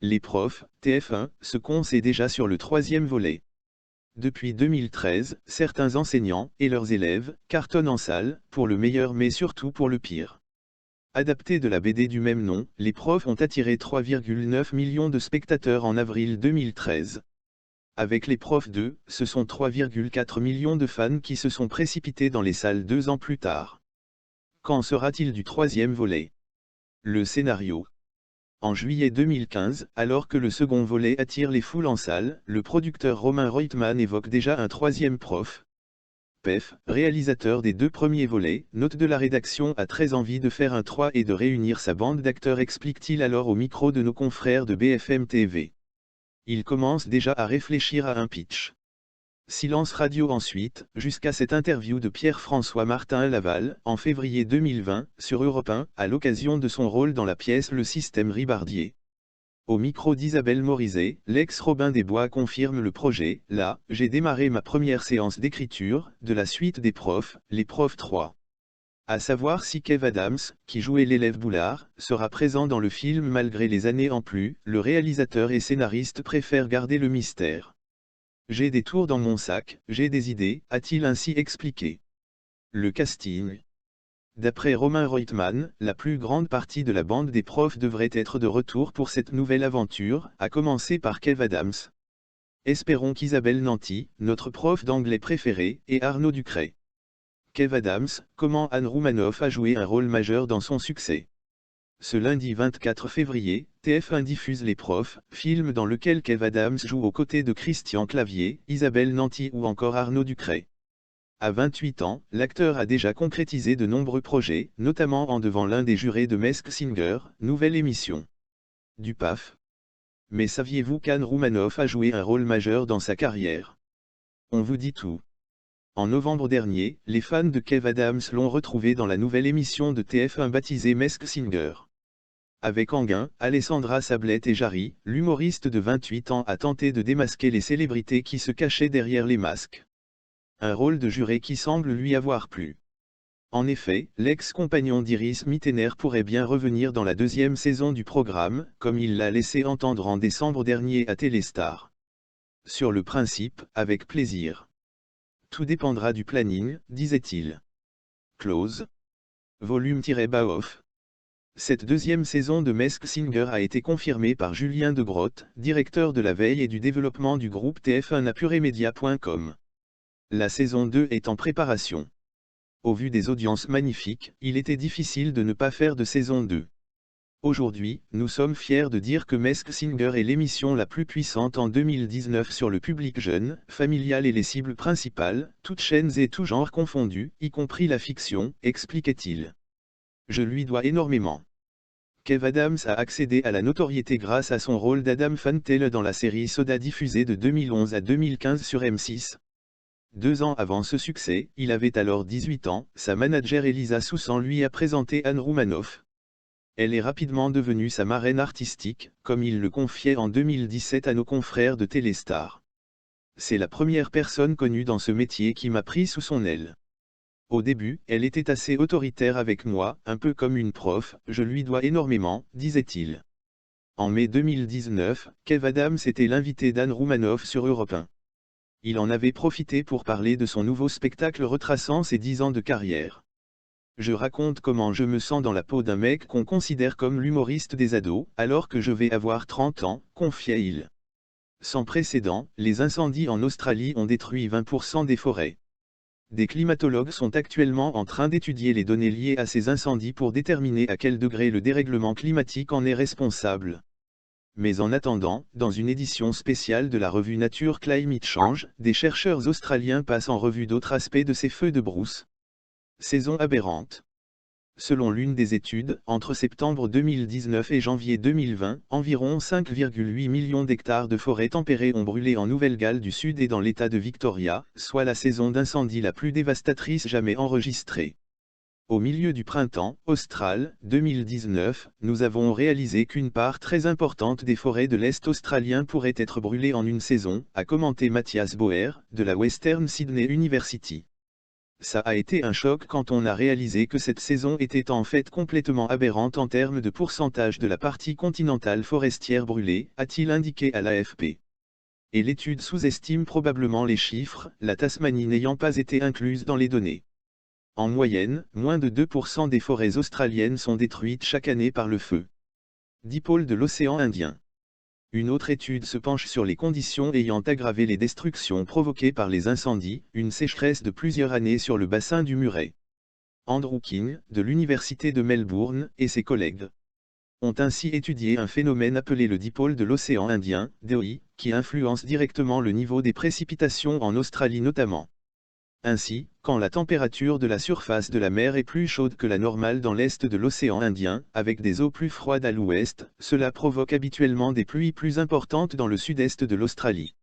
Les profs, TF1, se concèdent déjà sur le troisième volet. Depuis 2013, certains enseignants et leurs élèves cartonnent en salle, pour le meilleur mais surtout pour le pire. Adapté de la BD du même nom, les profs ont attiré 3,9 millions de spectateurs en avril 2013. Avec les profs 2, ce sont 3,4 millions de fans qui se sont précipités dans les salles 2 ans plus tard. Quand sera-t-il du troisième volet? Le scénario. En juillet 2015, alors que le second volet attire les foules en salle, le producteur Romain Reutemann évoque déjà un troisième prof. Pef, réalisateur des 2 premiers volets, note de la rédaction a très envie de faire un 3 et de réunir sa bande d'acteurs, explique-t-il alors au micro de nos confrères de BFM TV. Il commence déjà à réfléchir à un pitch. Silence radio ensuite, jusqu'à cette interview de Pierre-François Martin Laval, en février 2020, sur Europe 1, à l'occasion de son rôle dans la pièce Le Système Ribardier. Au micro d'Isabelle Morizet, l'ex-Robin des Bois confirme le projet. Là, j'ai démarré ma première séance d'écriture, de la suite des profs, les profs 3. À savoir si Kev Adams, qui jouait l'élève Boulard, sera présent dans le film malgré les années en plus, le réalisateur et scénariste préfère garder le mystère. J'ai des tours dans mon sac, j'ai des idées, a-t-il ainsi expliqué. Le casting. D'après Romain Reutemann, la plus grande partie de la bande des profs devrait être de retour pour cette nouvelle aventure, à commencer par Kev Adams. Espérons qu'Isabelle Nanty, notre prof d'anglais préféré, et Arnaud Ducret. Kev Adams, comment Anne Roumanoff a joué un rôle majeur dans son succès. Ce lundi 24 février, TF1 diffuse Les Profs, film dans lequel Kev Adams joue aux côtés de Christian Clavier, Isabelle Nanty ou encore Arnaud Ducret. À 28 ans, l'acteur a déjà concrétisé de nombreux projets, notamment en devant l'un des jurés de Masked Singer, nouvelle émission du PAF. Mais saviez-vous qu'Anne Roumanoff a joué un rôle majeur dans sa carrière? On vous dit tout. En novembre dernier, les fans de Kev Adams l'ont retrouvé dans la nouvelle émission de TF1 baptisée Masked Singer. Avec Enguin, Alessandra Sablette et Jarry, l'humoriste de 28 ans a tenté de démasquer les célébrités qui se cachaient derrière les masques. Un rôle de juré qui semble lui avoir plu. En effet, l'ex-compagnon d'Iris Mittener pourrait bien revenir dans la 2e saison du programme, comme il l'a laissé entendre en décembre dernier à Téléstar. Sur le principe, avec plaisir. Tout dépendra du planning, disait-il. Close. Volume-Bas-Off. Cette 2e saison de Masked Singer a été confirmée par Julien Degrotte, directeur de la veille et du développement du groupe TF1 apuremedia.com. La saison 2 est en préparation. Au vu des audiences magnifiques, il était difficile de ne pas faire de saison 2. Aujourd'hui, nous sommes fiers de dire que Masked Singer est l'émission la plus puissante en 2019 sur le public jeune, familial et les cibles principales, toutes chaînes et tous genres confondus, y compris la fiction, expliquait-il. Je lui dois énormément. Kev Adams a accédé à la notoriété grâce à son rôle d'Adam Fantel dans la série Soda diffusée de 2011 à 2015 sur M6. 2 ans avant ce succès, il avait alors 18 ans, sa manager Elisa Soussan lui a présenté Anne Roumanoff. Elle est rapidement devenue sa marraine artistique, comme il le confiait en 2017 à nos confrères de Téléstar. C'est la première personne connue dans ce métier qui m'a pris sous son aile. Au début, elle était assez autoritaire avec moi, un peu comme une prof, je lui dois énormément, disait-il. En mai 2019, Kev Adams était l'invité d'Anne Roumanoff sur Europe 1. Il en avait profité pour parler de son nouveau spectacle retraçant ses 10 ans de carrière. Je raconte comment je me sens dans la peau d'un mec qu'on considère comme l'humoriste des ados, alors que je vais avoir 30 ans, confiait-il. Sans précédent, les incendies en Australie ont détruit 20% des forêts. Des climatologues sont actuellement en train d'étudier les données liées à ces incendies pour déterminer à quel degré le dérèglement climatique en est responsable. Mais en attendant, dans une édition spéciale de la revue Nature Climate Change, des chercheurs australiens passent en revue d'autres aspects de ces feux de brousse. Saison aberrante. Selon l'une des études, entre septembre 2019 et janvier 2020, environ 5,8 millions d'hectares de forêts tempérées ont brûlé en Nouvelle-Galles du Sud et dans l'État de Victoria, soit la saison d'incendie la plus dévastatrice jamais enregistrée. Au milieu du printemps austral 2019, nous avons réalisé qu'une part très importante des forêts de l'Est australien pourrait être brûlée en une saison, a commenté Mathias Bauer, de la Western Sydney University. Ça a été un choc quand on a réalisé que cette saison était en fait complètement aberrante en termes de pourcentage de la partie continentale forestière brûlée, a-t-il indiqué à l'AFP. Et l'étude sous-estime probablement les chiffres, la Tasmanie n'ayant pas été incluse dans les données. En moyenne, moins de 2% des forêts australiennes sont détruites chaque année par le feu. Dipôle de l'océan Indien. Une autre étude se penche sur les conditions ayant aggravé les destructions provoquées par les incendies, une sécheresse de plusieurs années sur le bassin du Murray. Andrew King, de l'Université de Melbourne, et ses collègues ont ainsi étudié un phénomène appelé le dipôle de l'océan Indien, DOI, qui influence directement le niveau des précipitations en Australie notamment. Ainsi, quand la température de la surface de la mer est plus chaude que la normale dans l'est de l'océan Indien, avec des eaux plus froides à l'ouest, cela provoque habituellement des pluies plus importantes dans le sud-est de l'Australie.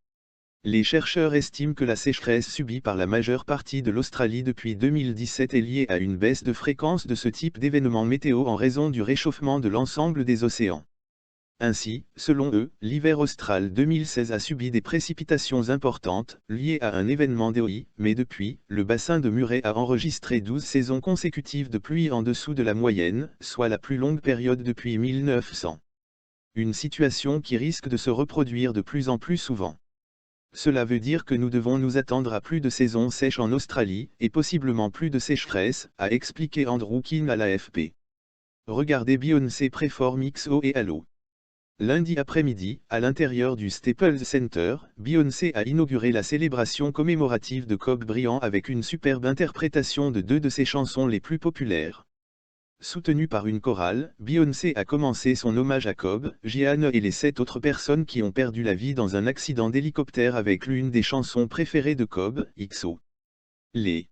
Les chercheurs estiment que la sécheresse subie par la majeure partie de l'Australie depuis 2017 est liée à une baisse de fréquence de ce type d'événements météo en raison du réchauffement de l'ensemble des océans. Ainsi, selon eux, l'hiver austral 2016 a subi des précipitations importantes, liées à un événement DOI, mais depuis, le bassin de Murray a enregistré 12 saisons consécutives de pluie en dessous de la moyenne, soit la plus longue période depuis 1900. Une situation qui risque de se reproduire de plus en plus souvent. Cela veut dire que nous devons nous attendre à plus de saisons sèches en Australie, et possiblement plus de sécheresse, a expliqué Andrew King à l'AFP. Regardez Beyoncé Perform XO et Halo. Lundi après-midi, à l'intérieur du Staples Center, Beyoncé a inauguré la célébration commémorative de Kobe Bryant avec une superbe interprétation de deux de ses chansons les plus populaires. Soutenue par une chorale, Beyoncé a commencé son hommage à Kobe, Gianni et les 7 autres personnes qui ont perdu la vie dans un accident d'hélicoptère avec l'une des chansons préférées de Kobe, XO. Les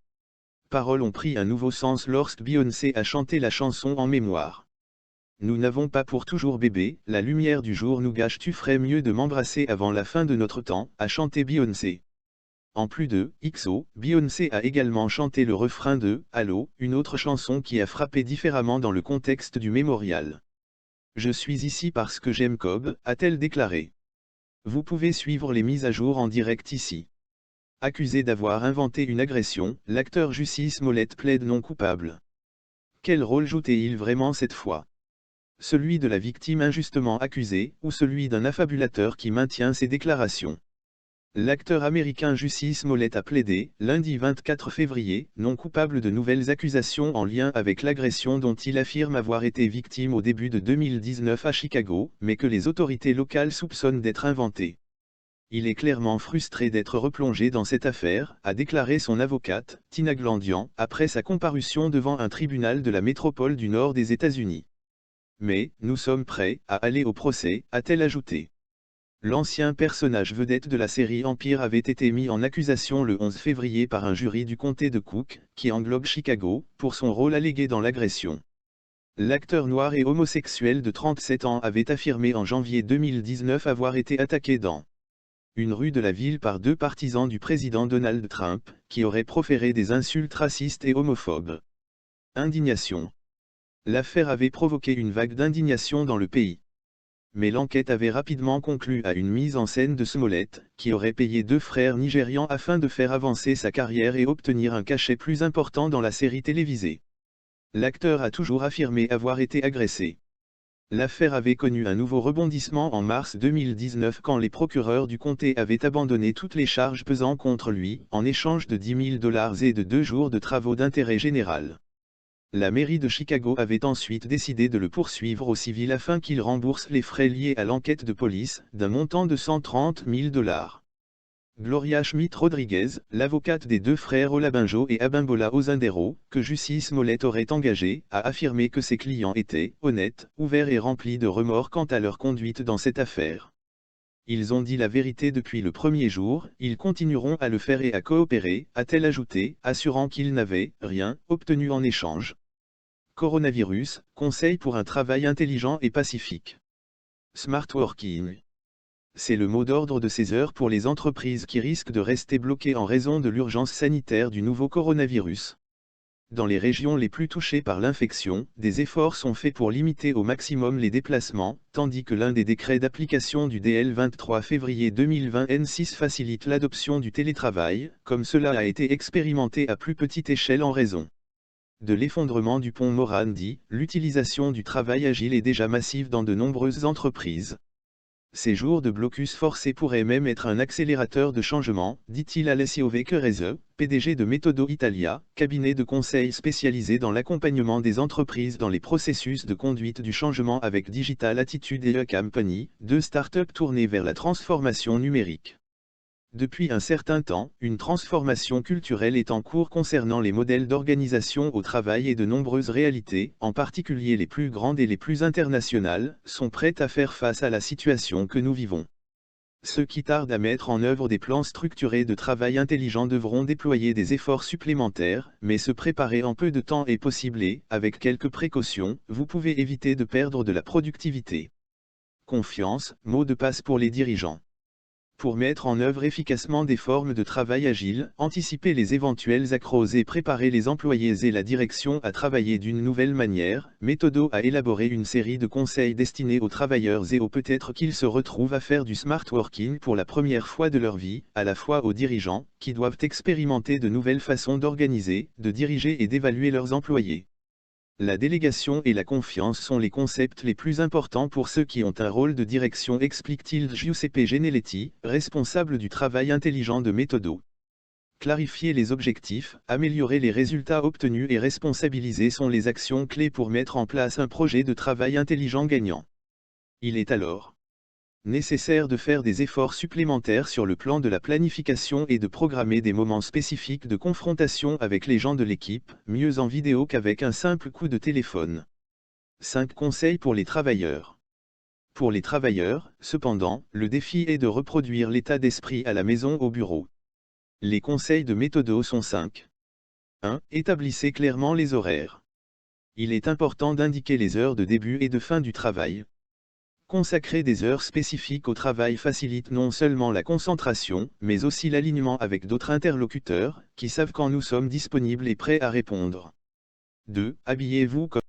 paroles ont pris un nouveau sens lorsque Beyoncé a chanté la chanson en mémoire. Nous n'avons pas pour toujours bébé, la lumière du jour nous gâche, tu ferais mieux de m'embrasser avant la fin de notre temps, a chanté Beyoncé. En plus de XO, Beyoncé a également chanté le refrain de Halo, une autre chanson qui a frappé différemment dans le contexte du mémorial. Je suis ici parce que j'aime Kobe, a-t-elle déclaré. Vous pouvez suivre les mises à jour en direct ici. Accusé d'avoir inventé une agression, l'acteur Jussie Smollett plaide non coupable. Quel rôle jouait-il vraiment cette fois? Celui de la victime injustement accusée, ou celui d'un affabulateur qui maintient ses déclarations? L'acteur américain Jussie Smollett a plaidé, lundi 24 février, non coupable de nouvelles accusations en lien avec l'agression dont il affirme avoir été victime au début de 2019 à Chicago, mais que les autorités locales soupçonnent d'être inventées. Il est clairement frustré d'être replongé dans cette affaire, a déclaré son avocate, Tina Glandian, après sa comparution devant un tribunal de la métropole du nord des États-Unis. Mais, nous sommes prêts à aller au procès, a-t-elle ajouté. L'ancien personnage vedette de la série Empire avait été mis en accusation le 11 février par un jury du comté de Cook, qui englobe Chicago, pour son rôle allégué dans l'agression. L'acteur noir et homosexuel de 37 ans avait affirmé en janvier 2019 avoir été attaqué dans une rue de la ville par deux partisans du président Donald Trump, qui auraient proféré des insultes racistes et homophobes. Indignation. L'affaire avait provoqué une vague d'indignation dans le pays. Mais l'enquête avait rapidement conclu à une mise en scène de Smollett, qui aurait payé deux frères nigérians afin de faire avancer sa carrière et obtenir un cachet plus important dans la série télévisée. L'acteur a toujours affirmé avoir été agressé. L'affaire avait connu un nouveau rebondissement en mars 2019 quand les procureurs du comté avaient abandonné toutes les charges pesant contre lui, en échange de $10 000 et de 2 jours de travaux d'intérêt général. La mairie de Chicago avait ensuite décidé de le poursuivre au civil afin qu'il rembourse les frais liés à l'enquête de police, d'un montant de $130 000. Gloria Schmidt-Rodriguez, l'avocate des deux frères Olabinjo et Abimbola Ozindero, que Jussie Smollett aurait engagé, a affirmé que ses clients étaient honnêtes, ouverts et remplis de remords quant à leur conduite dans cette affaire. Ils ont dit la vérité depuis le premier jour, ils continueront à le faire et à coopérer, a-t-elle ajouté, assurant qu'ils n'avaient rien obtenu en échange. Coronavirus, conseil pour un travail intelligent et pacifique. Smart working. C'est le mot d'ordre de ces heures pour les entreprises qui risquent de rester bloquées en raison de l'urgence sanitaire du nouveau coronavirus. Dans les régions les plus touchées par l'infection, des efforts sont faits pour limiter au maximum les déplacements, tandis que l'un des décrets d'application du DL 23 février 2020 N6 facilite l'adoption du télétravail, comme cela a été expérimenté à plus petite échelle en raison de l'effondrement du pont Morandi. L'utilisation du travail agile est déjà massive dans de nombreuses entreprises. Ces jours de blocus forcés pourraient même être un accélérateur de changement, dit-il Alessio Vecchierese, PDG de Metodo Italia, cabinet de conseil spécialisé dans l'accompagnement des entreprises dans les processus de conduite du changement avec Digital Attitude et E-Company, deux startups tournées vers la transformation numérique. Depuis un certain temps, une transformation culturelle est en cours concernant les modèles d'organisation au travail et de nombreuses réalités, en particulier les plus grandes et les plus internationales, sont prêtes à faire face à la situation que nous vivons. Ceux qui tardent à mettre en œuvre des plans structurés de travail intelligents devront déployer des efforts supplémentaires, mais se préparer en peu de temps est possible et, avec quelques précautions, vous pouvez éviter de perdre de la productivité. Confiance, mot de passe pour les dirigeants. Pour mettre en œuvre efficacement des formes de travail agile, anticiper les éventuels accros et préparer les employés et la direction à travailler d'une nouvelle manière, Metodo a élaboré une série de conseils destinés aux travailleurs et aux peut-être qu'ils se retrouvent à faire du smart working pour la première fois de leur vie, à la fois aux dirigeants, qui doivent expérimenter de nouvelles façons d'organiser, de diriger et d'évaluer leurs employés. La délégation et la confiance sont les concepts les plus importants pour ceux qui ont un rôle de direction, explique-t-il Giuseppe Genelletti, responsable du travail intelligent de Metodo. Clarifier les objectifs, améliorer les résultats obtenus et responsabiliser sont les actions clés pour mettre en place un projet de travail intelligent gagnant. Il est alors nécessaire de faire des efforts supplémentaires sur le plan de la planification et de programmer des moments spécifiques de confrontation avec les gens de l'équipe, mieux en vidéo qu'avec un simple coup de téléphone. 5 conseils pour les travailleurs. Pour les travailleurs, cependant, le défi est de reproduire l'état d'esprit à la maison au bureau. Les conseils de Metodo sont 5. 1. Établissez clairement les horaires. Il est important d'indiquer les heures de début et de fin du travail. Consacrer des heures spécifiques au travail facilite non seulement la concentration, mais aussi l'alignement avec d'autres interlocuteurs, qui savent quand nous sommes disponibles et prêts à répondre. 2. Habillez-vous comme